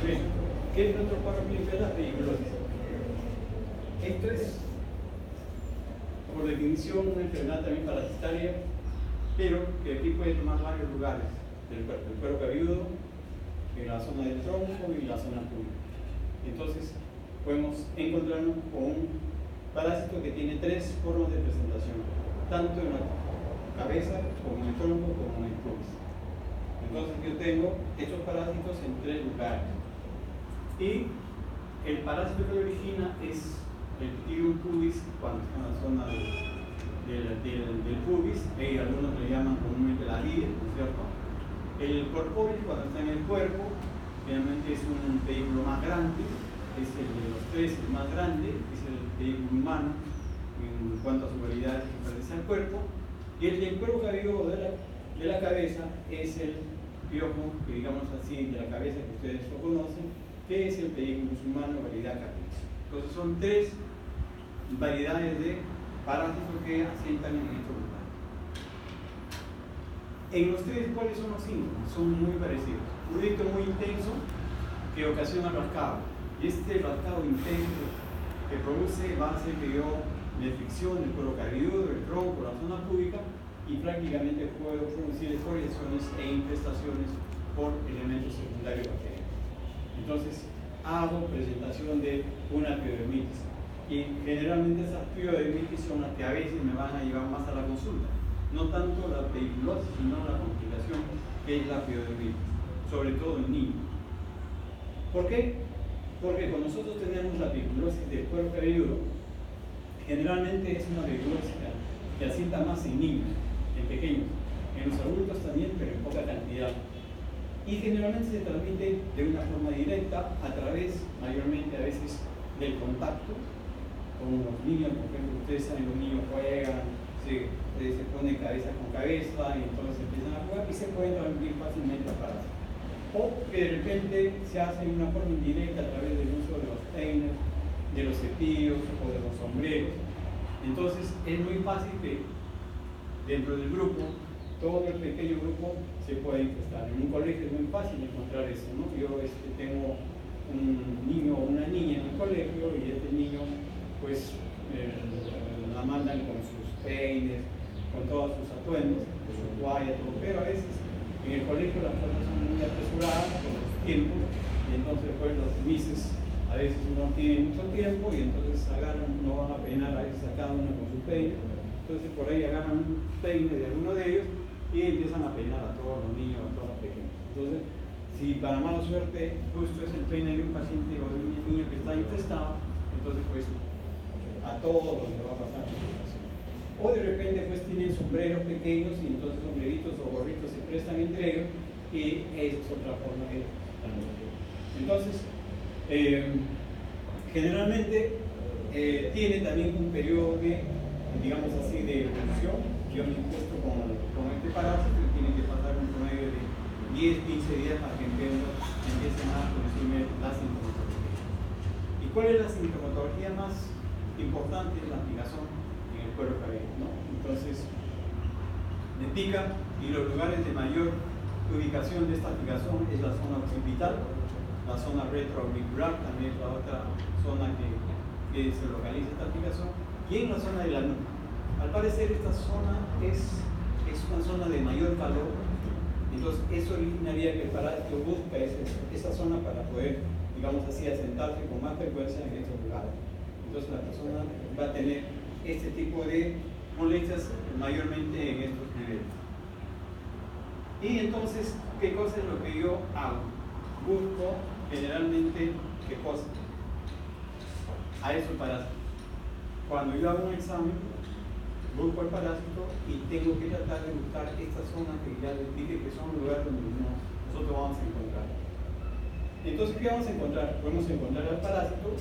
Bien, ¿qué es nuestro cuadro clínico de la pediculosis? Esto es, por definición, una enfermedad también parasitaria, pero que aquí puede tomar varios lugares del cuerpo: el cuero cabelludo, en la zona del tronco y la zona pública. Entonces, podemos encontrarnos con un parásito que tiene tres formas de presentación, tanto en la cabeza, como en el tronco, como en el pubis. Entonces, yo tengo estos parásitos en tres lugares. Y el parásito que lo origina es el pteridum pubis, cuando está en la zona del pubis, y algunos le llaman comúnmente la lide, ¿no es cierto? El corporis, cuando está en el cuerpo, realmente es un pedículo más grande, es el de los tres el más grande, es el pedículo humano en cuanto a su variedad que pertenece al cuerpo, y el del cuero cabelludo de la cabeza es el piojo, que digamos así, de la cabeza que ustedes lo conocen, que es el pedículo humano variedad capricho. Entonces son tres variedades de parásitos que asientan en estos lugares. En los tres, ¿cuáles son los síntomas? Son muy parecidos. Un grito muy intenso que ocasiona rascado. Y este rascado intenso que produce va a hacer que yo me friccione el cuero cabelludo, el tronco, la zona pública, y prácticamente puedo producir escoriaciones e infestaciones por elementos secundarios bacterianos. Entonces, hago presentación de una piodermitis. Y generalmente esas piodermitis son las que a veces me van a llevar más a la consulta. No tanto la pediculosis, sino la complicación que es la piodermitis, sobre todo en niños. ¿Por qué? Porque cuando nosotros tenemos la pediculosis del cuero cabelludo, generalmente es una pediculosis que asienta más en niños, en pequeños, en los adultos también, pero en poca cantidad. Y generalmente se transmite de una forma directa a través, mayormente a veces, del contacto con los niños. Por ejemplo, ustedes saben, los niños juegan, se ponen cabeza con cabeza y entonces empiezan a jugar y se pueden transmitir fácilmente a parásitos. O que de repente se hace de una forma indirecta a través del uso de los peines, de los cepillos o de los sombreros. Entonces es muy fácil que dentro del grupo, todo el pequeño grupo se pueda infestar. En un colegio es muy fácil encontrar eso, ¿no? Yo tengo un niño o una niña en el colegio y este niño pues la mandan con sus peines, con todos sus atuendos, con su toalla, todo, pero a veces en el colegio las cosas son muy apresuradas por los tiempos y entonces pues los mises a veces no tienen mucho tiempo y entonces agarran, no van a peinar a veces a cada uno con su peine, entonces por ahí agarran un peine de alguno de ellos y empiezan a peinar a todos los niños, a todos los pequeños. Entonces, si para mala suerte justo es el peine de un paciente o de un niño que está infestado, entonces pues a todos les va a pasar la infestación. O de repente pues tienen sombreros pequeños y entonces sombreritos o gorritos se prestan entre ellos y esa es otra forma de transmisión. Entonces, generalmente tiene también un periodo de, digamos así, de evolución. Yo me infesto con este parásito y tiene que pasar un promedio de 10-15 días para que empiecen a producirme la sintomatología. ¿Y cuál es la sintomatología más importante? La picazón en el cuero cabelludo, ¿no? Entonces, me pica y los lugares de mayor ubicación de esta picazón es la zona occipital, la zona retroauricular también es la otra zona que se localiza esta picazón, y en la zona de la nuca. Al parecer esta zona es una zona de mayor calor, entonces eso originaría que el parásito busca esa zona para poder, digamos así, asentarse con más frecuencia en estos lugares. Entonces la persona va a tener este tipo de molestias mayormente en estos niveles. Y entonces, ¿qué cosa es lo que yo hago? Busco generalmente, ¿qué cosa? A esos parásitos. Cuando yo hago un examen, busco el parásito y tengo que tratar de buscar esta zona que ya les dije que son lugares donde nosotros vamos a encontrar. Entonces, ¿qué vamos a encontrar? Podemos encontrar al parásito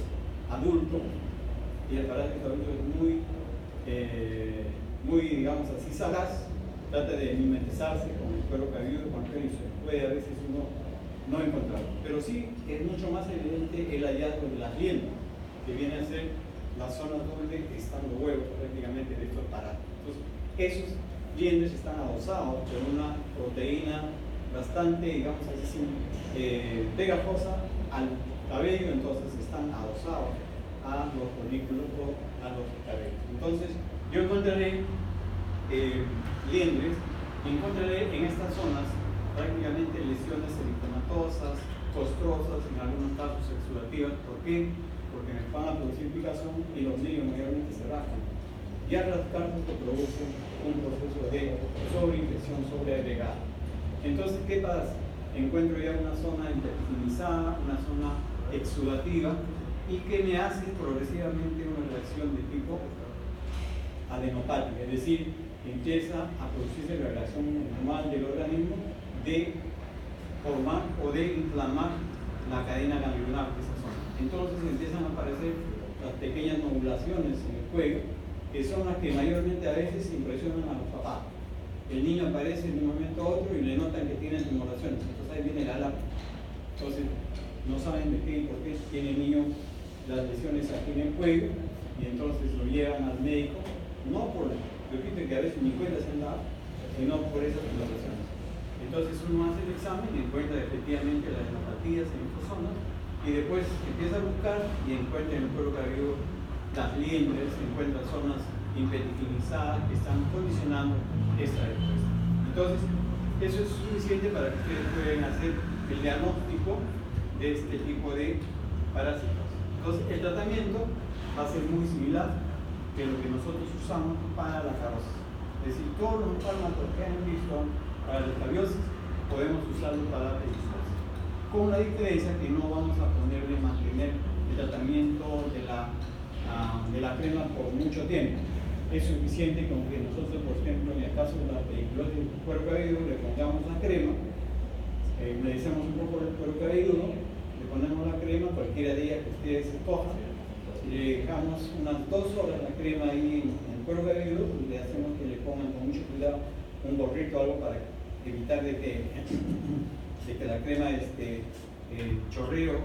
adulto, y el parásito adulto es muy, digamos así, sagaz, trata de mimetizarse con el cuero cabelludo, con el pelo, y se puede a veces uno no encontrarlo. Pero sí es mucho más evidente el hallazgo de las liendas, que viene a ser la zona donde están los huevos prácticamente de estos parásitos. Entonces, esos liendres están adosados por una proteína bastante, digamos así, pegajosa al cabello, entonces están adosados a los folículos o a los cabellos. Entonces, yo encontraré liendres, encontraré en estas zonas prácticamente lesiones eritematosas, costrosas, en algunos casos exudativas. ¿Por qué? Porque me van a producir picazón y los niños mayormente se rascan. Y al rascarse se produce un proceso de sobreinfección sobreagregada. Entonces, ¿qué pasa? Encuentro ya una zona intestinizada, una zona exudativa, y que me hace progresivamente una reacción de tipo adenopática, es decir, empieza a producirse la reacción normal del organismo de formar o de inflamar la cadena ganglionar de esa zona. Entonces empiezan a aparecer las pequeñas nodulaciones en el cuello, que son las que mayormente a veces impresionan a los papás. El niño aparece en un momento a otro y le notan que tiene nodulaciones, entonces ahí viene la alarma. Entonces no saben de qué y por qué tiene el niño las lesiones aquí en el cuello, y entonces lo llevan al médico, no por, repito que a veces ni cuenta se han dado, sino por esas lesiones. Entonces uno hace el examen y encuentra efectivamente las hepatias en estas zonas, y después empieza a buscar y encuentra en el cuero cabelludo las liendres, encuentra zonas impetiquinizadas que están condicionando esta respuesta. Entonces, eso es suficiente para que ustedes puedan hacer el diagnóstico de este tipo de parásitos. Entonces, el tratamiento va a ser muy similar que lo que nosotros usamos para la carosis. Es decir, todos los fármacos que han visto para la escabiosis podemos usarlos para la peritonitis, con la diferencia que no vamos a mantener el tratamiento de la crema por mucho tiempo. Es suficiente con que nosotros, por ejemplo, en el caso de la pediculosis del cuero cabelludo, le pongamos la crema, medicemos un poco el cuero cabelludo, le ponemos la crema, cualquiera de ellas que ustedes escojan, le dejamos unas 2 horas la crema ahí en el cuero cabelludo y le hacemos que le pongan con mucho cuidado un gorrito o algo para evitar de que la crema chorree o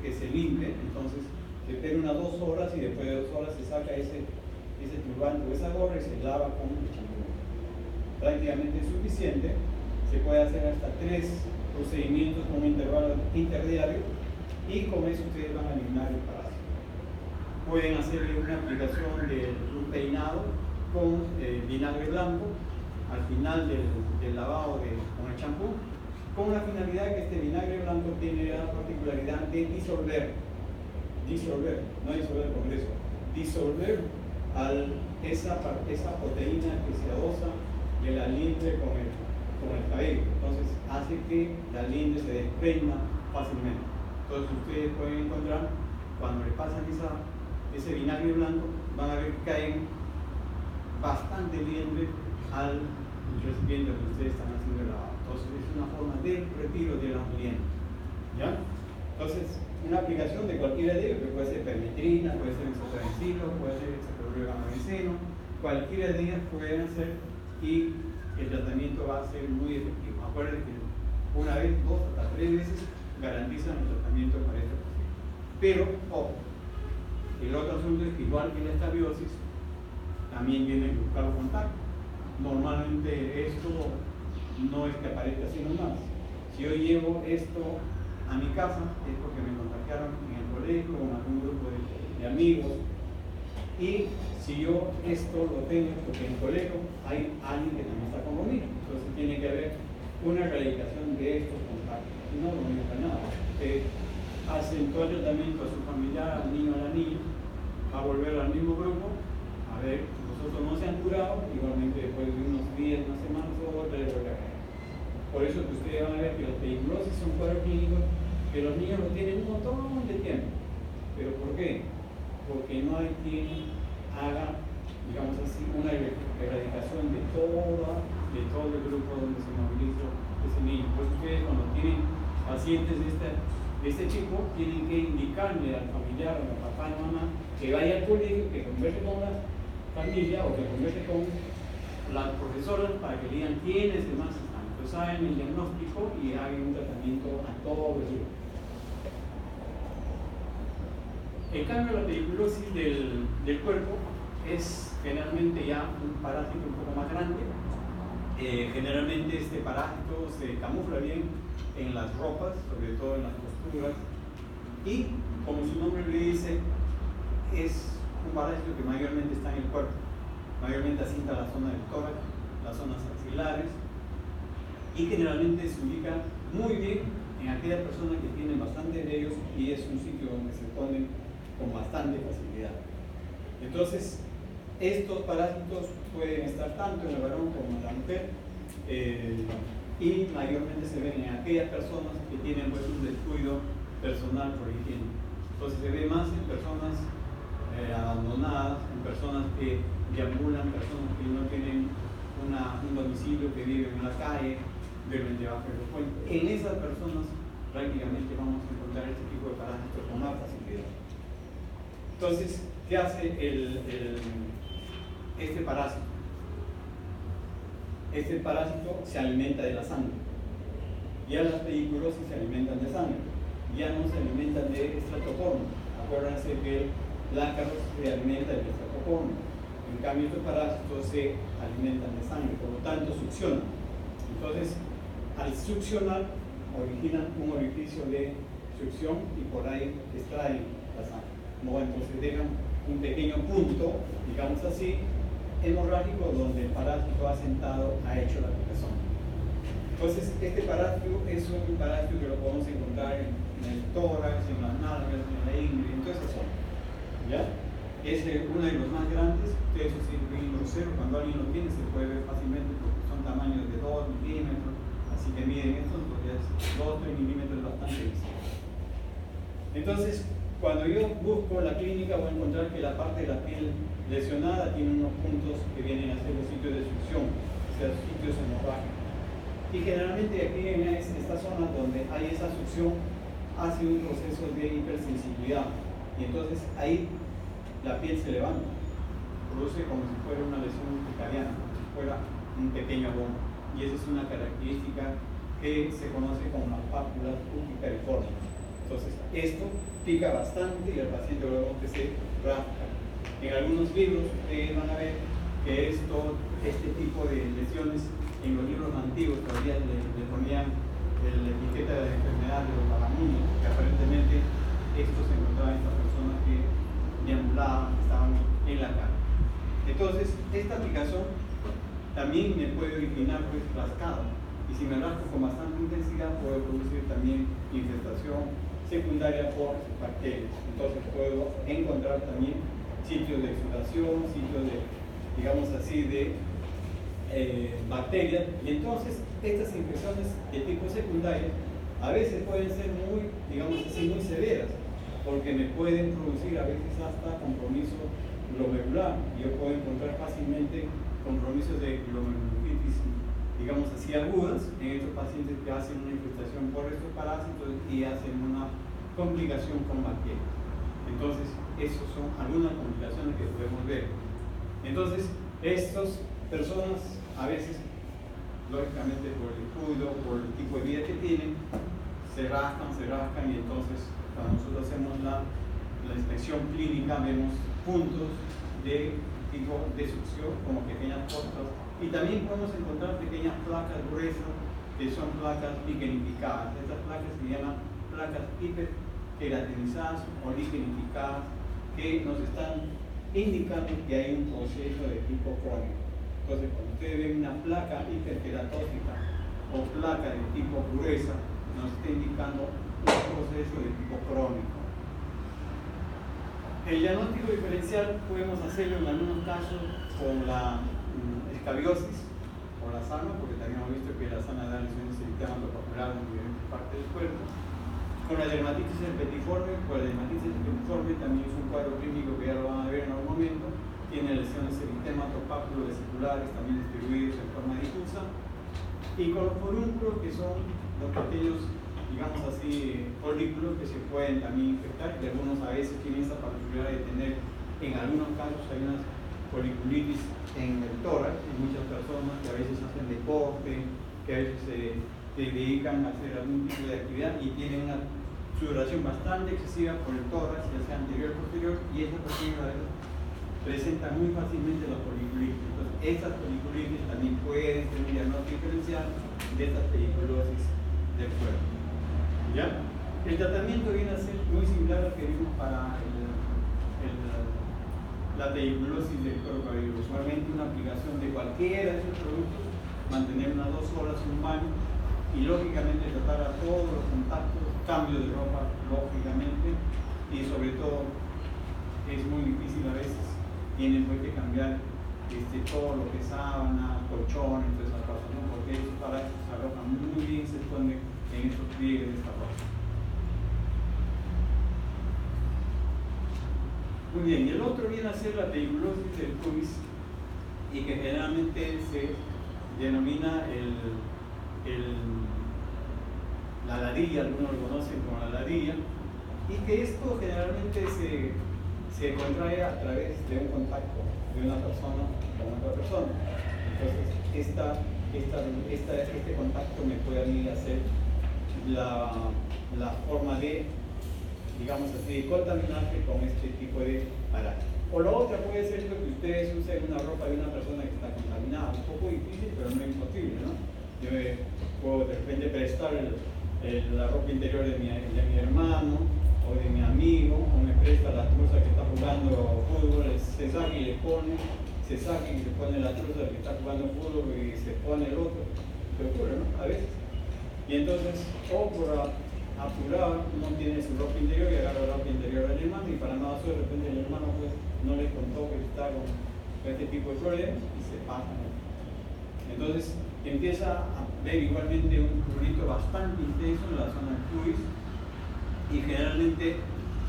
que se limpie. Entonces se espera unas 2 horas y después de 2 horas se saca ese turbante o esa gorra y se lava con el champú. Prácticamente es suficiente. Se puede hacer hasta 3 procedimientos con un intervalo interdiario y con eso ustedes van a eliminar el parásito. Pueden hacerle una aplicación de un peinado con vinagre blanco al final del lavado con el champú, con la finalidad que este vinagre blanco tiene la particularidad de disolver, no disolver con eso, disolver esa proteína que se adosa de la liendre con el cabello. Entonces hace que la liendre se desprenda fácilmente. Entonces ustedes pueden encontrar, cuando le pasan ese vinagre blanco, van a ver que caen bastante liendre al recipiente donde ustedes están haciendo el lavado. Entonces es una forma de retiro de las liendres. ¿Ya? Entonces, una aplicación de cualquiera de ellos, que puede ser permetrina, puede ser hexaferencilo, puede ser hexacloruro gamma-benceno, cualquiera de ellas pueden hacer y el tratamiento va a ser muy efectivo. Acuérdense que una vez, 2 hasta 3 veces garantizan el tratamiento para este paciente. Pero, ojo, el otro asunto es que igual que la escabiosis, también viene el buscar contacto. Normalmente esto no es que aparezca así nomás. Si yo llevo esto a mi casa es porque me contagiaron en el colegio con algún grupo de amigos, y si yo esto lo tengo porque en el colegio hay alguien que también está conmigo, entonces tiene que haber una erradicación de estos contactos. No lo único que nada, hacen todo el tratamiento a su familiar, al niño, a la niña, va a volver al mismo grupo, a ver, nosotros no se han curado, igualmente después de unos días, unas semanas, todo vuelve a caer. Por eso que ustedes van a ver que las pediculosis son cuadros clínicos que los niños lo tienen un montón de tiempo. ¿Pero por qué? Porque no hay quien haga, digamos así, una erradicación de todo el grupo donde se moviliza ese niño. Pues ustedes cuando tienen pacientes de este tipo, tienen que indicarle al familiar, al papá, a la mamá, que vaya al colegio, que converse con la familia o que converse con las profesoras para que digan quiénes demás están. Entonces hagan el diagnóstico y hagan un tratamiento a todo el grupo. En cambio, la pediculosis del cuerpo es generalmente ya un parásito un poco más grande, Generalmente este parásito se camufla bien en las ropas, sobre todo en las costuras, y como su nombre le dice, es un parásito que mayormente está en el cuerpo, mayormente asienta la zona del tórax, las zonas axilares, y generalmente se ubica muy bien en aquellas personas que tienen bastante de ellos, y es un sitio donde se ponen con bastante facilidad. Entonces, estos parásitos pueden estar tanto en el varón como en la mujer, y mayormente se ven en aquellas personas que tienen pues, un descuido personal por higiene. Entonces se ve más en personas abandonadas, en personas que deambulan, personas que no tienen un domicilio, que viven en la calle, viven debajo de los puentes. En esas personas prácticamente vamos a encontrar este tipo de parásitos con más facilidad. Entonces, ¿qué hace este parásito? Este parásito se alimenta de la sangre. Ya las pediculosis se alimentan de sangre, ya no se alimentan de estratocorno. Acuérdense que el ácaro se alimenta del estratocorno. En cambio, estos parásitos se alimentan de sangre, por lo tanto succionan. Entonces, al succionar, originan un orificio de succión y por ahí extraen la sangre. Entonces dejan un pequeño punto, digamos así, hemorrágico donde el parásito asentado ha hecho la picazón. Entonces, este parásito es un parásito que lo podemos encontrar en el tórax, en las nalgas, en la ingle, en toda esa zona. ¿Ya? Es uno de los más grandes. Ustedes se ven grosero, cuando alguien lo tiene se puede ver fácilmente porque son tamaños de 2 milímetros, así que miden estos, porque es 2-3 milímetros bastante visible. Entonces, cuando yo busco la clínica voy a encontrar que la parte de la piel lesionada tiene unos puntos que vienen a ser los sitios de succión, o sea, sitios hemorrágicos. Y generalmente aquí en esta zona donde hay esa succión hace un proceso de hipersensibilidad y entonces ahí la piel se levanta, produce como si fuera una lesión urticariana, como si fuera un pequeño abono, y esa es una característica que se conoce como las pápulas urticariformes. Entonces esto pica bastante y el paciente luego que se rasca. En algunos libros ustedes van a ver que este tipo de lesiones en los libros antiguos todavía le ponían la etiqueta de la enfermedad de los vagamundos, que aparentemente esto se encontraba en estas personas que deambulaban, que estaban en la calle. Entonces, esta picazón también me puede originar pues rascado, y si me rasco con bastante intensidad puede producir también infestación secundaria por bacterias. Entonces puedo encontrar también sitios de exudación, sitios de, digamos así, de bacterias, y entonces estas infecciones de tipo secundario a veces pueden ser muy, digamos así, muy severas, porque me pueden producir a veces hasta compromiso glomerular. Yo puedo encontrar fácilmente compromisos de glomerulitis, digamos así, agudas en estos pacientes que hacen una infestación por estos parásitos y hacen una complicación con bacterias. Entonces, esas son algunas complicaciones que podemos ver. Entonces, estas personas a veces, lógicamente por el descuido, por el tipo de vida que tienen, se rascan y entonces cuando nosotros hacemos la inspección clínica vemos puntos de tipo de succión como pequeñas costas, y también podemos encontrar pequeñas placas gruesas que son placas ligenificadas. Estas placas se llaman placas hiperqueratinizadas o ligenificadas, que nos están indicando que hay un proceso de tipo crónico. Entonces, cuando ustedes ven una placa hiperqueratótica o placa de tipo gruesa, nos está indicando un proceso de tipo crónico. El diagnóstico diferencial podemos hacerlo en algunos casos con la escabiosis o la sana, porque también hemos visto que la sana da lesiones eritemato-papulares en diferentes partes del cuerpo. Con la dermatitis herpetiforme, pues la dermatitis herpetiforme también es un cuadro clínico que ya lo van a ver en algún momento. Tiene lesiones eritemato-papulo-vesiculares también distribuidos en forma difusa. Y con los forúnculos, que son los pequeños, digamos así, folículos que se pueden también infectar, y algunos a veces tienen esa particularidad de tener, en algunos casos hay unas foliculitis en el tórax, en muchas personas que a veces hacen deporte, que a veces se dedican a hacer algún tipo de actividad y tienen una sudoración bastante excesiva por el tórax, ya sea anterior o posterior, y estas personas a veces presentan muy fácilmente la foliculitis. Entonces, estas foliculitis también pueden ser un diagnóstico diferencial de esta pediculosis del cuerpo. ¿Ya? El tratamiento viene a ser muy similar al que vimos para la pediculosis del cuero cabelludo. Usualmente una aplicación de cualquiera de estos productos, mantener unas 2 horas en un baño y lógicamente tratar a todos los contactos, cambio de ropa, lógicamente, y sobre todo es muy difícil a veces, tienen que cambiar todo lo que es sábana, colchones, todas esas cosas, ¿no? Porque esos parásitos se alojan muy bien, se esconden en estos pliegues de esta ropa. Muy bien, y el otro viene a ser la pediculosis del pubis, y que generalmente se denomina la ladilla, algunos lo conocen como la ladilla, y que esto generalmente se contrae a través de un contacto de una persona con otra persona. Entonces, este contacto me puede a mí hacer la forma de, digamos así, de contaminarse con este tipo de parásitos. O la otra puede ser que ustedes usen una ropa de una persona que está contaminada. Un poco difícil, pero no imposible, ¿no? Yo puedo de repente prestar la ropa interior de mi hermano o de mi amigo, o me presta la truza que está jugando fútbol, se saca y le pone, se saca y le pone la truza que está jugando fútbol y se pone el otro. Se ocurre, ¿no? A veces. Y entonces, o por apurar, uno tiene su ropa interior y agarra la ropa interior del hermano, y para nada de repente el hermano pues no les contó que está con este tipo de problemas y se pasa, ¿no? Entonces empieza a ver igualmente un prurito bastante intenso en la zona del pubis, y generalmente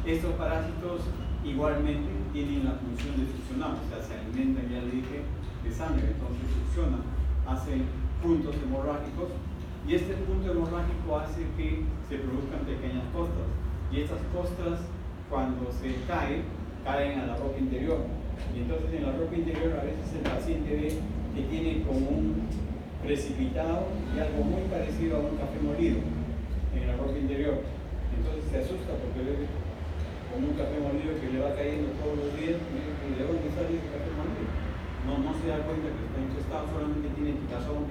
estos parásitos igualmente tienen la función de succionar, o sea, se alimentan, ya le dije, de sangre, entonces succionan, hacen puntos hemorrágicos, y este punto hemorrágico hace que se produzcan pequeñas costras, y estas costras cuando se caen a la ropa interior, y entonces en la ropa interior a veces el paciente ve que tiene como un precipitado y algo muy parecido a un café molido en la ropa interior. Entonces se asusta porque ve como un café molido que le va cayendo todos los días, y de dónde sale ese café molido. No se da cuenta que está infestado, solamente tiene picazón.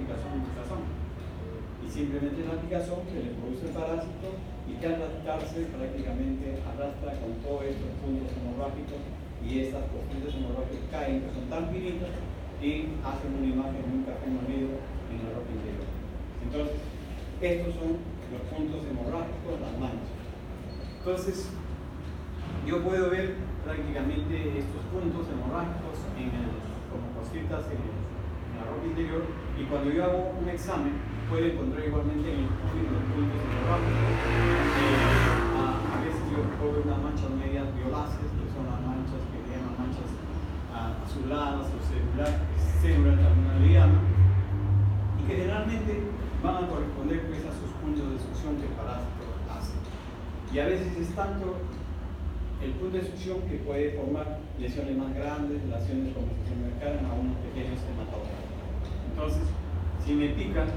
Y simplemente la picazón que le produce el parásito, y que al rascarse prácticamente arrastra con todos estos puntos hemorrágicos, y estas costillas hemorrágicas caen, que son tan finitas, y hacen una imagen de un café molido en la ropa interior. Entonces, estos son los puntos hemorrágicos, las manchas. Entonces, yo puedo ver prácticamente estos puntos hemorrágicos como cositas en la ropa interior, y cuando yo hago un examen, puedo encontrar igualmente en el pubis los puntos hemorrágicos. A veces yo puedo ver unas manchas medias violáceas, que son las manchas que se llaman manchas azuladas o células también le llaman, y que generalmente van a corresponder pues a sus puntos de succión que el parásito hace. Y a veces es tanto el punto de succión que puede formar lesiones más grandes, lesiones como si se me marcaran a unos pequeños hematomas. Entonces, si me pican,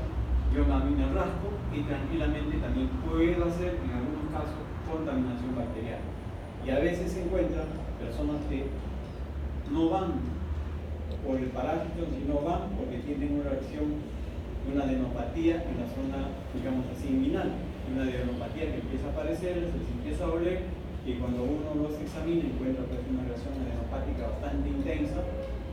yo me rasco, y tranquilamente también puedo hacer, en algunos casos, contaminación bacteriana. Y a veces se encuentran personas que no van por el parásito, sino van porque tienen una reacción, una adenopatía en la zona, digamos así, inguinal. Una adenopatía que empieza a aparecer, se empieza a oler, y cuando uno los examina encuentra pues una reacción adenopática bastante intensa,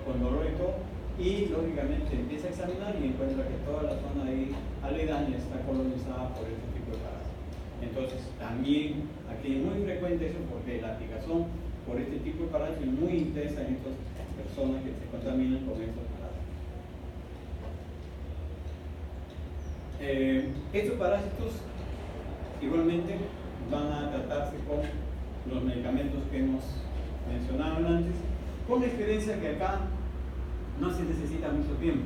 con dolor y todo, y lógicamente empieza a examinar y encuentra que toda la zona ahí aledaña está colonizada por este tipo de parásitos. Entonces también aquí es muy frecuente eso, porque la aplicación por este tipo de parásitos es muy intensa en estas personas que se contaminan con estos parásitos. Estos parásitos igualmente van a tratarse con los medicamentos que hemos mencionado antes, con la experiencia que acá no se necesita mucho tiempo.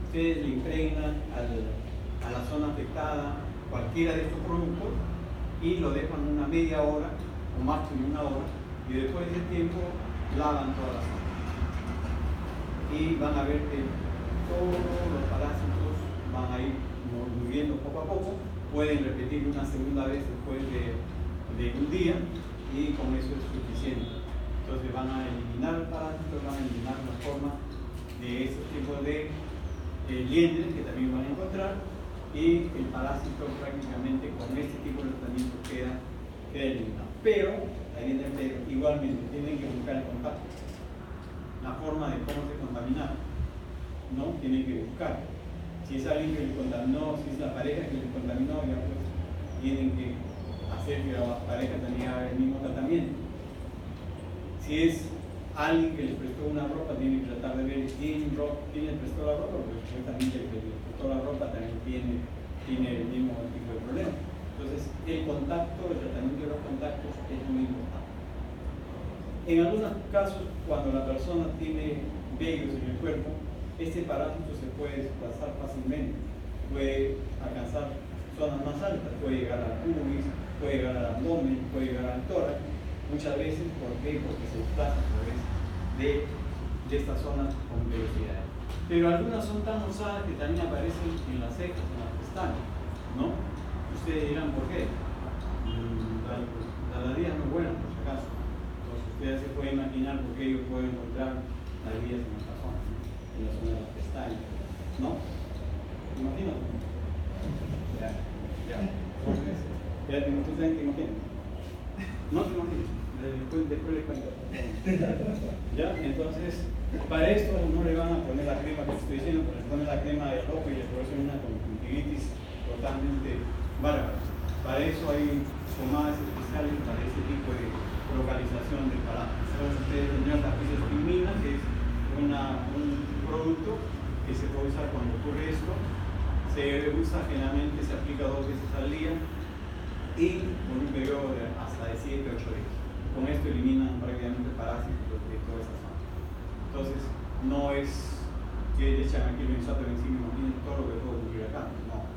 Ustedes le impregnan a la zona afectada cualquiera de estos productos y lo dejan una media hora o máximo una hora, y después de ese tiempo lavan toda la zona. Y van a ver que todos los parásitos van a ir muriendo poco a poco. Pueden repetir una segunda vez después de un día, y con eso es suficiente. Entonces van a eliminar el parásito, van a eliminar la forma de ese tipo de liendres que también van a encontrar, y el parásito prácticamente con este tipo de tratamiento queda eliminado. Pero, ahí viene el pero, igualmente tienen que buscar el contacto, la forma de cómo se contaminaron, ¿no? Tienen que buscar. Si es alguien que le contaminó, si es la pareja que le contaminó, ya pues tienen que hacer que la pareja tenga el mismo tratamiento. Si es alguien que le prestó una ropa, tiene que tratar de ver quién le prestó la ropa, porque supuestamente el que le prestó la ropa también tiene el mismo tipo de problema. Entonces, el contacto, el tratamiento de los contactos es muy importante. En algunos casos, cuando la persona tiene vellos en el cuerpo, este parásito se puede desplazar fácilmente, puede alcanzar zonas más altas, puede llegar al pubis, puede llegar al abdomen, puede llegar al tórax. Muchas veces, ¿por qué? Porque se desplaza a través de estas zonas con velocidad. Pero algunas son tan usadas que también aparecen en las cejas, en las pestañas, ¿no? Ustedes dirán, ¿por qué? La ladilla no es buena, por si acaso. Entonces, ustedes se pueden imaginar por qué yo puedo encontrar ladillas en esta zona, en la zona de las pestañas, ¿no? Imagínate. Ya. ¿Tú saben que imaginas? No te imaginas. Después les cuento. ¿Ya? Entonces, para esto no le van a poner la crema que estoy diciendo, pero les ponen la crema de rojo y les producen una conjuntivitis totalmente bárbara. Para eso hay pomadas especiales para ese tipo de localización del parásito. Entonces, ustedes tendrán la fisostigmina, que es un producto que se puede usar cuando ocurre esto. Se usa generalmente, se aplica 2 veces al día y por un periodo de hasta de 7 a 8 días. Con esto eliminan prácticamente parásitos de toda esa zona. Entonces, no es que le echan aquí el benzoato encima, imaginen todo lo que puede ocurrir acá. No.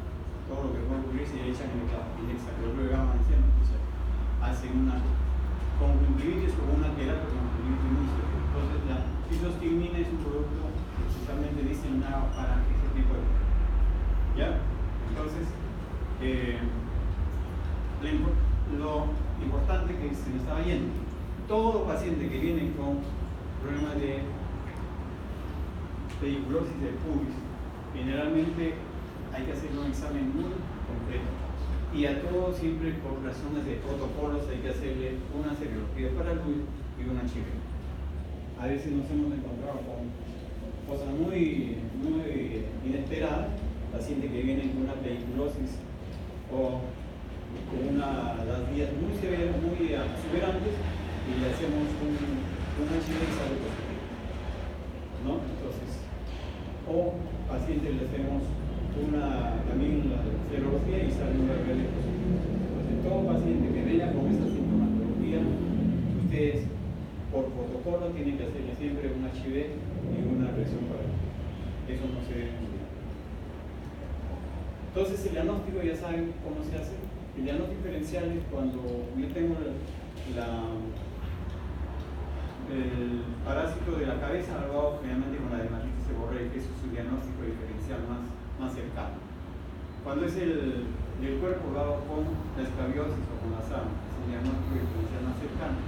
Todo lo que puede ocurrir si le echan el hexacloruro de gamma encima, entonces hacen una conjuntivitis o una queratoconjuntivitis muy severa. Entonces, la fisostigmina es un producto especialmente diseñado para ese tipo de cosas. ¿Ya? Entonces, lo importante que se me estaba yendo, todo paciente que viene con problemas de pediculosis del pubis, generalmente hay que hacer un examen muy completo, y a todos siempre por razones de protocolos hay que hacerle una seriología para el pubis y una HIV. A veces nos hemos encontrado con cosas muy inesperadas, pacientes que vienen con una pediculosis o con las vías muy severas, muy exuberantes, y le hacemos un HIV y sale positivo, ¿no? Entonces, o pacientes le hacemos también la serología y sale un RBD positivo. Entonces, todo paciente que venga con esta sintomatología, ustedes por protocolo tienen que hacerle siempre un HIV y una reacción para el. Eso no se debe olvidar. Entonces, el diagnóstico ya saben cómo se hace. El diagnóstico diferencial es cuando yo tengo el parásito de la cabeza algo generalmente con la dermatitis seborreica, que es su diagnóstico diferencial más cercano. Cuando es el cuerpo dado con la escabiosis o con la sarna, es el diagnóstico diferencial más cercano.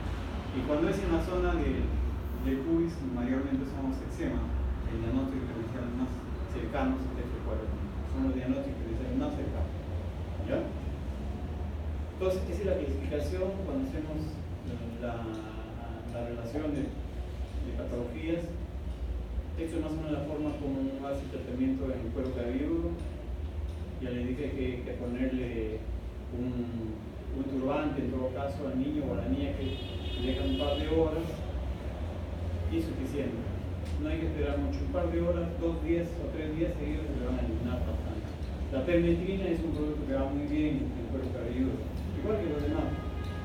Y cuando es en la zona del pubis, mayormente somos eczema, el diagnóstico diferencial más cercano es el cuerpo. Son los diagnósticos diferenciales más cercanos. ¿Ya? Entonces, esa es la clasificación cuando hacemos la relación de patologías. Esto es más o menos la forma como uno hace el tratamiento en el cuero cabelludo. Ya le dije que hay que ponerle un turbante, en todo caso, al niño o a la niña que deja un par de horas y suficiente. No hay que esperar mucho, un par de horas, 2 días o 3 días seguidos se le van a eliminar bastante. La permetrina es un producto que va muy bien en el cuero cabelludo, igual que los demás,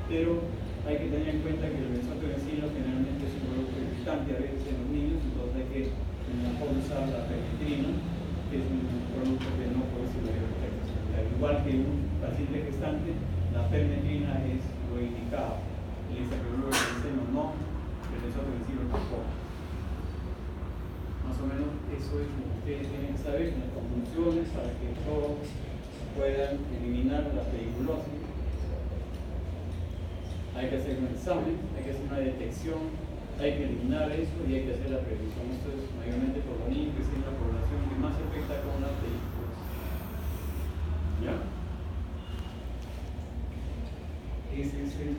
pero hay que tener en cuenta que el benzoato de encino generalmente es un producto irritante a veces en los niños, entonces hay que mejor usar la permetrina, que es un producto que no puede ser mayor efecto. Al igual que un paciente gestante, la permetrina es lo indicado. El hexacloruro de benceno no, el benzoato de encino tampoco. Más o menos eso es lo que ustedes tienen que saber, las conclusiones para que todos puedan eliminar la pediculosis. Hay que hacer un examen, hay que hacer una detección hay que eliminar eso y hay que hacer la prevención. Esto es mayormente por los niños, que es la población que más afecta con las películas. ¿Ya? Ese es el...